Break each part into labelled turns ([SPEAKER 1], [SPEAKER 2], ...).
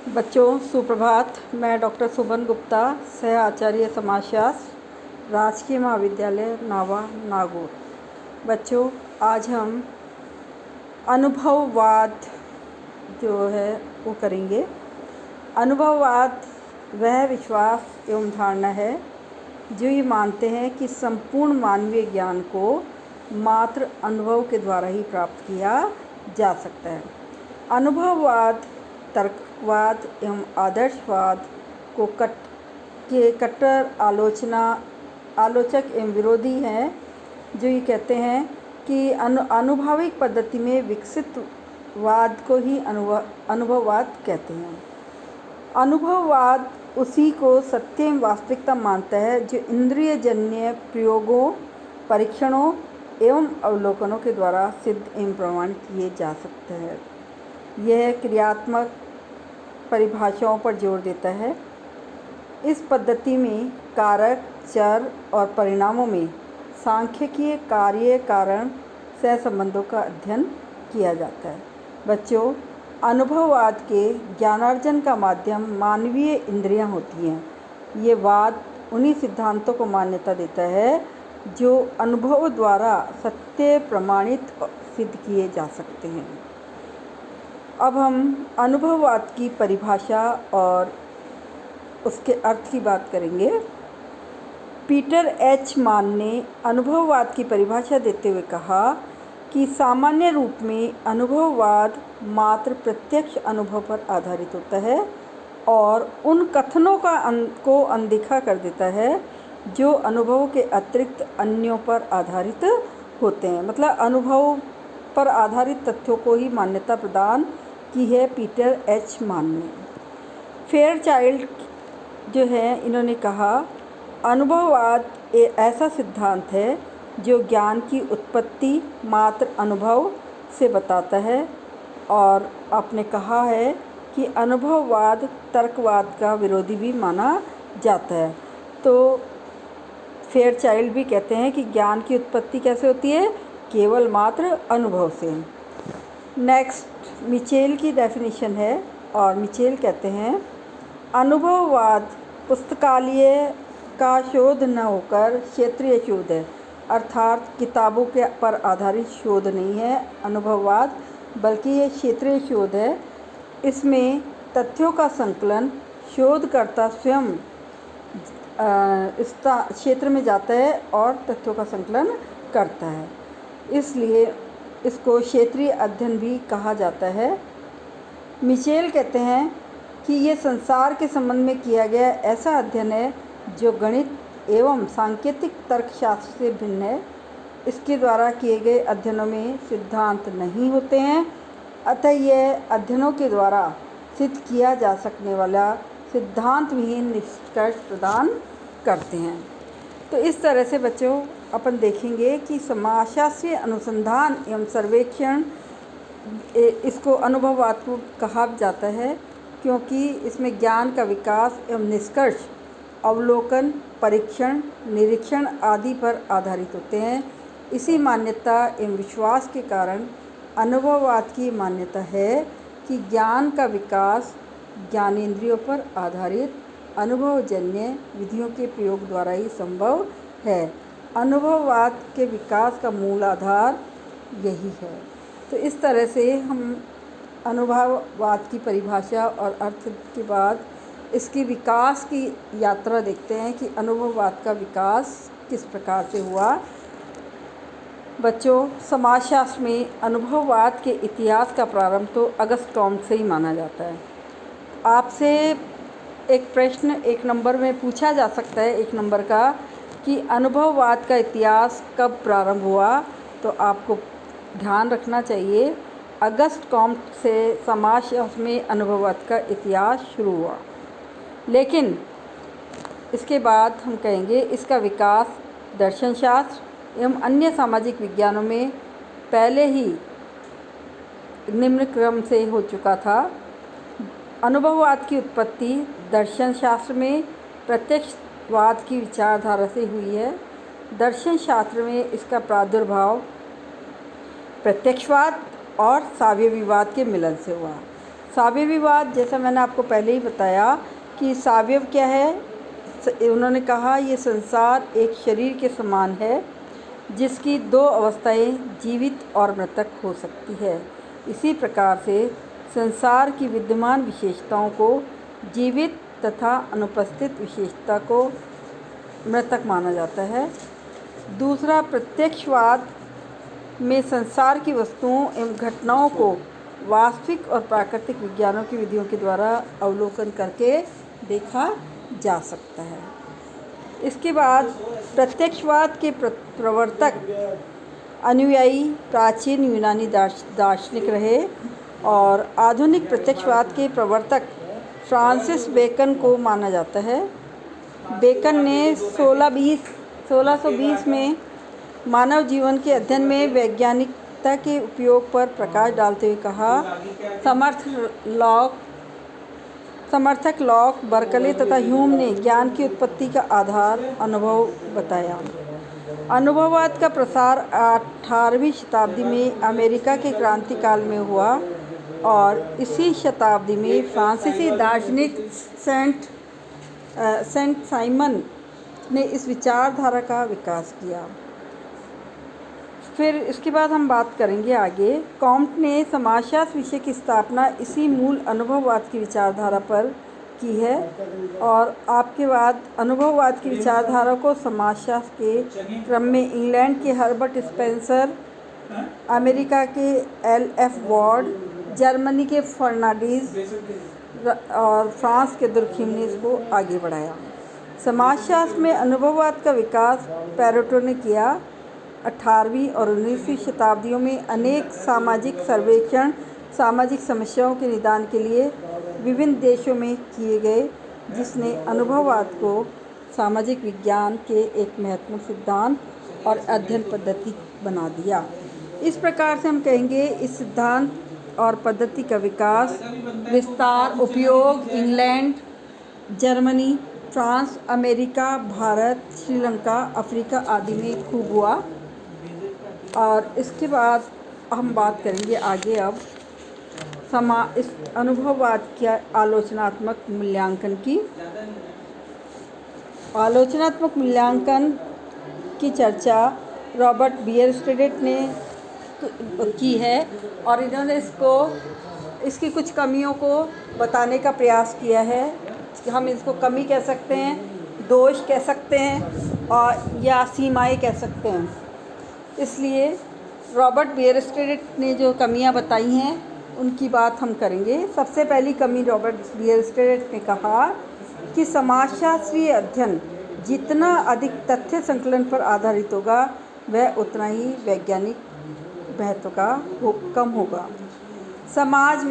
[SPEAKER 1] बच्चों सुप्रभात। मैं डॉक्टर सुबन गुप्ता, सह आचार्य समाजशास्त्र, राजकीय महाविद्यालय नावा नागौर। बच्चों आज हम अनुभववाद जो है वो करेंगे। अनुभववाद वह विश्वास एवं धारणा है जो ये मानते हैं कि संपूर्ण मानवीय ज्ञान को मात्र अनुभव के द्वारा ही प्राप्त किया जा सकता है। अनुभववाद तर्कवाद एवं आदर्शवाद को कट्टर आलोचक एवं विरोधी हैं, जो ये कहते हैं कि आनुभविक पद्धति में विकसित वाद को ही अनुभववाद कहते हैं। अनुभववाद उसी को सत्य एवं वास्तविकता मानता है जो इंद्रियजन्य प्रयोगों, परीक्षणों एवं अवलोकनों के द्वारा सिद्ध एवं प्रमाणित किए जा सकते हैं। यह क्रियात्मक परिभाषाओं पर जोर देता है। इस पद्धति में कारक, चर और परिणामों में सांख्यिकीय कार्य कारण सहसंबंधों का अध्ययन किया जाता है। बच्चों अनुभववाद के ज्ञानार्जन का माध्यम मानवीय इंद्रियां होती हैं। ये वाद उन्हीं सिद्धांतों को मान्यता देता है जो अनुभव द्वारा सत्य प्रमाणित सिद्ध किए जा सकते हैं। अब हम अनुभववाद की परिभाषा और उसके अर्थ की बात करेंगे। पीटर एच मान ने अनुभववाद की परिभाषा देते हुए कहा कि सामान्य रूप में अनुभववाद मात्र प्रत्यक्ष अनुभव पर आधारित होता है और उन कथनों को अनदेखा कर देता है जो अनुभव के अतिरिक्त अन्यों पर आधारित होते हैं। मतलब अनुभव पर आधारित तथ्यों को ही मान्यता प्रदान की है पीटर एच मान ने। फेयरचाइल्ड जो है, इन्होंने कहा अनुभववाद ऐसा सिद्धांत है जो ज्ञान की उत्पत्ति मात्र अनुभव से बताता है, और आपने कहा है कि अनुभववाद तर्कवाद का विरोधी भी माना जाता है। तो फेयरचाइल्ड भी कहते हैं कि ज्ञान की उत्पत्ति कैसे होती है? केवल मात्र अनुभव से। नेक्स्ट मिचेल की डेफिनेशन है, और मिचेल कहते हैं अनुभववाद पुस्तकालय का शोध न होकर क्षेत्रीय शोध है, अर्थात किताबों के पर आधारित शोध नहीं है अनुभववाद, बल्कि ये क्षेत्रीय शोध है। इसमें तथ्यों का संकलन शोधकर्ता स्वयं इस क्षेत्र में जाता है और तथ्यों का संकलन करता है, इसलिए इसको क्षेत्रीय अध्ययन भी कहा जाता है। मिचेल कहते हैं कि ये संसार के संबंध में किया गया ऐसा अध्ययन है जो गणित एवं सांकेतिक तर्कशास्त्र से भिन्न है। इसके द्वारा किए गए अध्ययनों में सिद्धांत नहीं होते हैं, अतः यह अध्ययनों के द्वारा सिद्ध किया जा सकने वाला सिद्धांत विहीन निष्कर्ष प्रदान करते हैं। तो इस तरह से बच्चों अपन देखेंगे कि समाजशास्त्रीय अनुसंधान एवं सर्वेक्षण, इसको अनुभववाद को कहा जाता है क्योंकि इसमें ज्ञान का विकास एवं निष्कर्ष अवलोकन, परीक्षण, निरीक्षण आदि पर आधारित होते हैं। इसी मान्यता एवं विश्वास के कारण अनुभववाद की मान्यता है कि ज्ञान का विकास ज्ञानेंद्रियों पर आधारित अनुभवजन्य विधियों के प्रयोग द्वारा ही संभव है। अनुभववाद के विकास का मूल आधार यही है। तो इस तरह से हम अनुभववाद की परिभाषा और अर्थ के बाद इसकी विकास की यात्रा देखते हैं कि अनुभववाद का विकास किस प्रकार से हुआ। बच्चों समाजशास्त्र में अनुभववाद के इतिहास का प्रारंभ तो अगस्त कॉम्ट से ही माना जाता है। आपसे एक प्रश्न 1 नंबर में पूछा जा सकता है, 1 नंबर का, कि अनुभववाद का इतिहास कब प्रारंभ हुआ, तो आपको ध्यान रखना चाहिए अगस्त कॉम्ट से समाजशास्त्र में अनुभववाद का इतिहास शुरू हुआ। लेकिन इसके बाद हम कहेंगे इसका विकास दर्शनशास्त्र एवं अन्य सामाजिक विज्ञानों में पहले ही निम्न क्रम से हो चुका था। अनुभववाद की उत्पत्ति दर्शनशास्त्र में प्रत्यक्षवाद की विचारधारा से हुई है। दर्शनशास्त्र में इसका प्रादुर्भाव प्रत्यक्षवाद और साव्यविवाद के मिलन से हुआ। सावयवीवाद, जैसा मैंने आपको पहले ही बताया कि सावयव क्या है। उन्होंने कहा ये संसार एक शरीर के समान है जिसकी दो अवस्थाएं जीवित और मृतक हो सकती है। इसी प्रकार से संसार की विद्यमान विशेषताओं को जीवित तथा अनुपस्थित विशेषता को मृतक माना जाता है। दूसरा, प्रत्यक्षवाद में संसार की वस्तुओं एवं घटनाओं को वास्तविक और प्राकृतिक विज्ञानों की विधियों के द्वारा अवलोकन करके देखा जा सकता है। इसके बाद प्रत्यक्षवाद के प्रवर्तक अनुयायी प्राचीन यूनानी दार्शनिक रहे और आधुनिक प्रत्यक्षवाद के प्रवर्तक फ्रांसिस बेकन को माना जाता है। बेकन ने 1620 में मानव जीवन के अध्ययन में वैज्ञानिकता के उपयोग पर प्रकाश डालते हुए कहा, समर्थक लॉक, बर्कले तथा ह्यूम ने ज्ञान की उत्पत्ति का आधार अनुभव बताया। अनुभववाद का प्रसार 18वीं शताब्दी में अमेरिका के क्रांति काल में हुआ और इसी शताब्दी में फ्रांसीसी दार्शनिक सेंट साइमन ने इस विचारधारा का विकास किया। फिर इसके बाद हम बात करेंगे आगे। कॉम्ट ने समाजशास्त्र विषय की स्थापना इसी मूल अनुभववाद की विचारधारा पर की है और आपके बाद अनुभववाद की विचारधारा को समाजशास्त्र के क्रम में इंग्लैंड के हर्बर्ट स्पेंसर, अमेरिका के LF वार्ड, जर्मनी के फर्नांडीज और फ्रांस के दुर्खिम ने इसको आगे बढ़ाया। समाजशास्त्र में अनुभववाद का विकास पेरेटो ने किया। 18वीं और 19वीं शताब्दियों में अनेक सामाजिक सर्वेक्षण सामाजिक समस्याओं के निदान के लिए विभिन्न देशों में किए गए, जिसने अनुभववाद को सामाजिक विज्ञान के एक महत्वपूर्ण सिद्धांत और अध्ययन पद्धति बना दिया। इस प्रकार से हम कहेंगे इस सिद्धांत और पद्धति का विकास, विस्तार, उपयोग England, Germany, France, America, Bharat, Sri Lanka, Africa आदि में खूब हुआ। और इसके बाद हम बात करेंगे आगे अब इस अनुभववाद के आलोचनात्मक मूल्यांकन की। आलोचनात्मक मूल्यांकन की चर्चा रॉबर्ट बियरस्टेड ने की है और इन्होंने इसकी कुछ कमियों को बताने का प्रयास किया है। हम इसको कमी कह सकते हैं, दोष कह सकते हैं और या सीमाएं कह सकते हैं। इसलिए रॉबर्ट बियरस्टेड ने जो कमियां बताई हैं उनकी बात हम करेंगे। सबसे पहली कमी रॉबर्ट बियरस्टेड ने कहा कि समाजशास्त्रीय अध्ययन जितना अधिक तथ्य संकलन पर आधारित होगा वह उतना ही वैज्ञानिक महत्व का कम होगा। समाज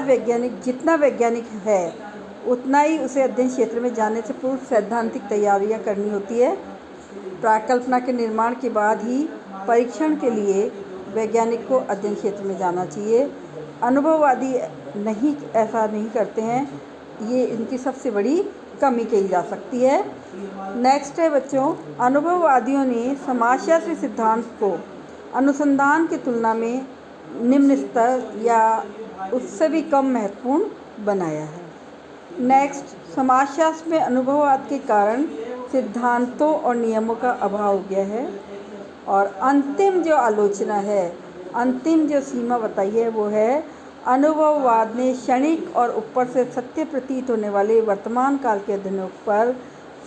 [SPEAKER 1] वैज्ञानिक जितना वैज्ञानिक है उतना ही उसे अध्ययन क्षेत्र में जाने से पूर्व सैद्धांतिक तैयारियां करनी होती है। प्राकल्पना के निर्माण के बाद ही परीक्षण के लिए वैज्ञानिक को अध्ययन क्षेत्र में जाना चाहिए। अनुभववादी ऐसा नहीं करते हैं, ये इनकी सबसे बड़ी कमी कही जा सकती है। नेक्स्ट है बच्चों, अनुभववादियों ने समाजशास्त्री सिद्धांत को अनुसंधान की तुलना में निम्न स्तर या उससे भी कम महत्वपूर्ण बनाया है। नेक्स्ट, समाजशास्त्र में अनुभववाद के कारण सिद्धांतों और नियमों का अभाव हो गया है। और अंतिम जो आलोचना है, अंतिम जो सीमा बताई है वो है अनुभववाद ने क्षणिक और ऊपर से सत्य प्रतीत होने वाले वर्तमान काल के अध्ययनों पर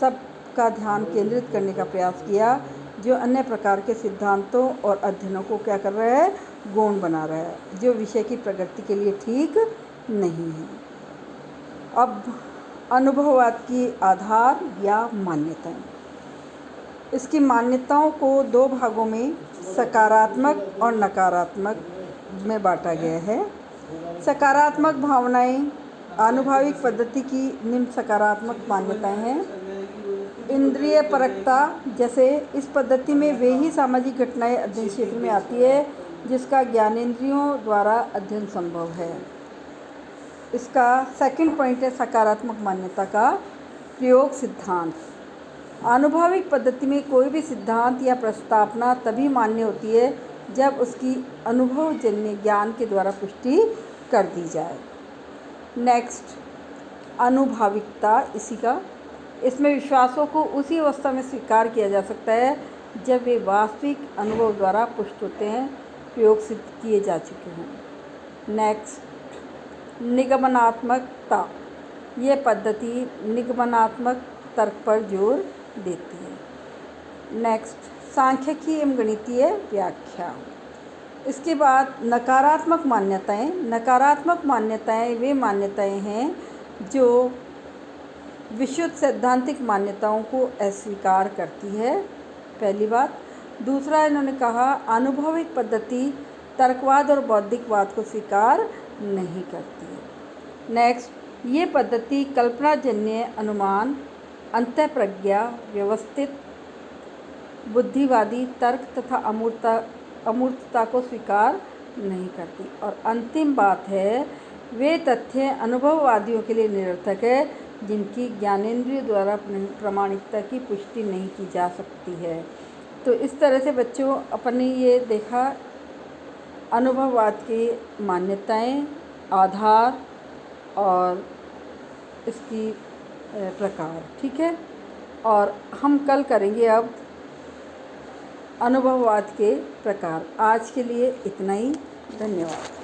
[SPEAKER 1] सबका ध्यान केंद्रित करने का प्रयास किया, जो अन्य प्रकार के सिद्धांतों और अध्ययनों को क्या कर रहा है, गौण बना रहा है, जो विषय की प्रगति के लिए ठीक नहीं है। अब अनुभववाद की आधार या मान्यताएं। इसकी मान्यताओं को दो भागों में सकारात्मक और नकारात्मक में बांटा गया है। सकारात्मक भावनाएं आनुभाविक पद्धति की निम्न सकारात्मक मान्यताएं हैं। इंद्रिय परकता, जैसे इस पद्धति में वे ही सामाजिक घटनाएं अध्ययन क्षेत्र में आती है जिसका ज्ञानेंद्रियों द्वारा अध्ययन संभव है। इसका सेकंड पॉइंट है सकारात्मक मान्यता का प्रयोग सिद्धांत। आनुभाविक पद्धति में कोई भी सिद्धांत या प्रस्तावना तभी मान्य होती है जब उसकी अनुभवजन्य ज्ञान के द्वारा पुष्टि कर दी जाए। नेक्स्ट, अनुभाविकता इसमें विश्वासों को उसी अवस्था में स्वीकार किया जा सकता है जब वे वास्तविक अनुभव द्वारा पुष्ट होते हैं, प्रयोग सिद्ध किए जा चुके हों। नेक्स्ट, निगमनात्मकता। ये पद्धति निगमनात्मक तर्क पर जोर देती है। नेक्स्ट, सांख्यिकी एवं गणितीय व्याख्या। इसके बाद नकारात्मक मान्यताएं। नकारात्मक मान्यताएं वे मान्यताएं हैं जो विशुद्ध सैद्धांतिक मान्यताओं को अस्वीकार करती है, पहली बात। दूसरा, इन्होंने कहा अनुभविक पद्धति तर्कवाद और बौद्धिकवाद को स्वीकार नहीं करती है। नेक्स्ट, ये पद्धति कल्पनाजन्य अनुमान, अंतःप्रज्ञा, व्यवस्थित बुद्धिवादी तर्क तथा अमूर्तता को स्वीकार नहीं करती। और अंतिम बात है, वे तथ्य अनुभववादियों के लिए निरर्थक है जिनकी ज्ञानेंद्रिय द्वारा प्रामाणिकता की पुष्टि नहीं की जा सकती है। तो इस तरह से बच्चों अपने ये देखा अनुभववाद की मान्यताएं, आधार और इसकी प्रकार, ठीक है। और हम कल करेंगे अब अनुभववाद के प्रकार। आज के लिए इतना ही, धन्यवाद।